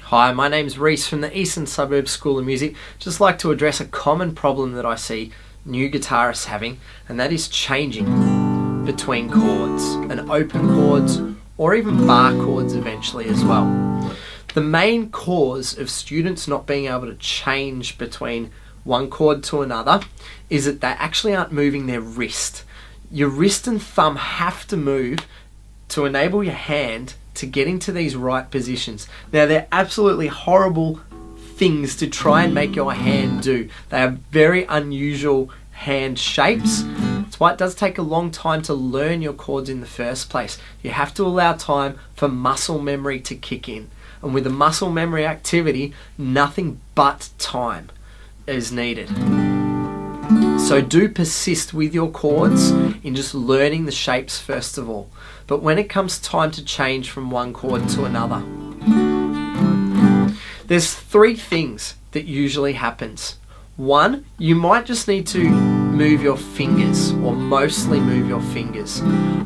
Hi, my name's Reese from the Eastern Suburbs School of Music. Just like to address a common problem that I see new guitarists having, and that is changing between chords, and open chords or even bar chords eventually as well. The main cause of students not being able to change between one chord to another is that they actually aren't moving their wrist. Your wrist and thumb have to move to enable your hand to get into these right positions. Now, they're absolutely horrible things to try and make your hand do. They are very unusual hand shapes. That's why it does take a long time to learn your chords in the first place. You have to allow time for muscle memory to kick in. And with a muscle memory activity, nothing but time is needed. So do persist with your chords in just learning the shapes first of all. But when it comes time to change from one chord to another, there's three things that usually happens. One, you might just need to move your fingers, or mostly move your fingers.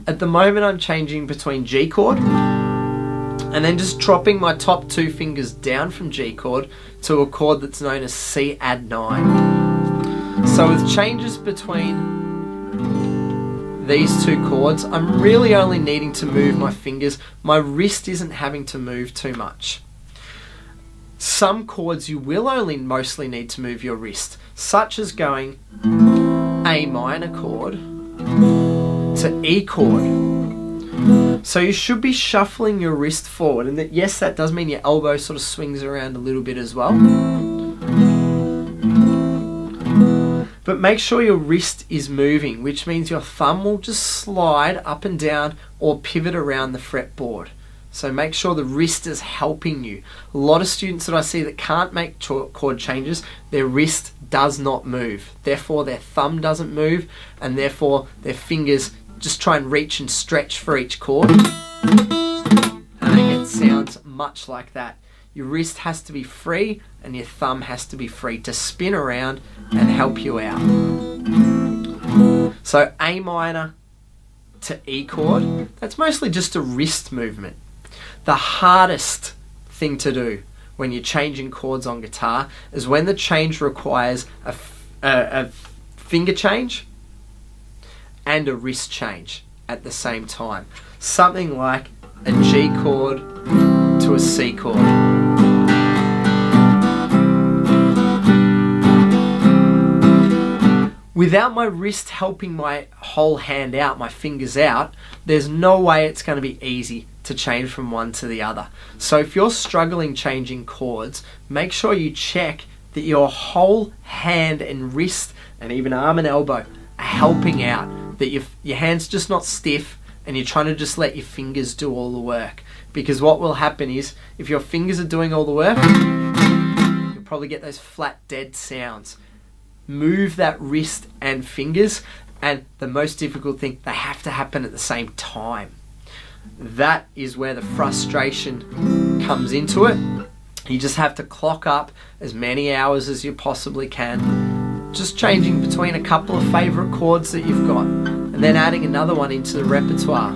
At the moment I'm changing between G chord and then just dropping my top two fingers down from G chord to a chord that's known as C add 9. So with changes between these two chords, I'm really only needing to move my fingers. My wrist isn't having to move too much. Some chords you will only mostly need to move your wrist, such as going A minor chord to E chord. So you should be shuffling your wrist forward, and that, yes, that does mean your elbow sort of swings around a little bit as well. But make sure your wrist is moving, which means your thumb will just slide up and down or pivot around the fretboard. So make sure the wrist is helping you. A lot of students that I see that can't make chord changes, their wrist does not move. Therefore, their thumb doesn't move, and therefore their fingers just try and reach and stretch for each chord. And it sounds much like that. Your wrist has to be free and your thumb has to be free to spin around and help you out. So A minor to E chord, that's mostly just a wrist movement. The hardest thing to do when you're changing chords on guitar is when the change requires a finger change and a wrist change at the same time. Something like a G chord to a C chord. Without my wrist helping my whole hand out, my fingers out, there's no way it's going to be easy to change from one to the other. So if you're struggling changing chords, make sure you check that your whole hand and wrist and even arm and elbow are helping out, that your hand's just not stiff and you're trying to just let your fingers do all the work. Because what will happen is, if your fingers are doing all the work, you'll probably get those flat, dead sounds. Move that wrist and fingers, and the most difficult thing, they have to happen at the same time. That is where the frustration comes into it. You just have to clock up as many hours as you possibly can, just changing between a couple of favourite chords that you've got, and then adding another one into the repertoire.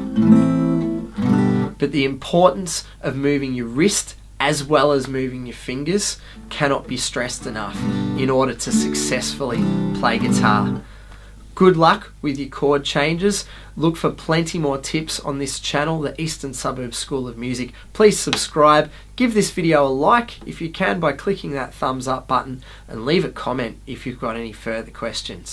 But the importance of moving your wrist as well as moving your fingers cannot be stressed enough in order to successfully play guitar. Good luck with your chord changes. Look for plenty more tips on this channel, the Eastern Suburbs School of Music. Please subscribe, give this video a like if you can by clicking that thumbs up button, and leave a comment if you've got any further questions.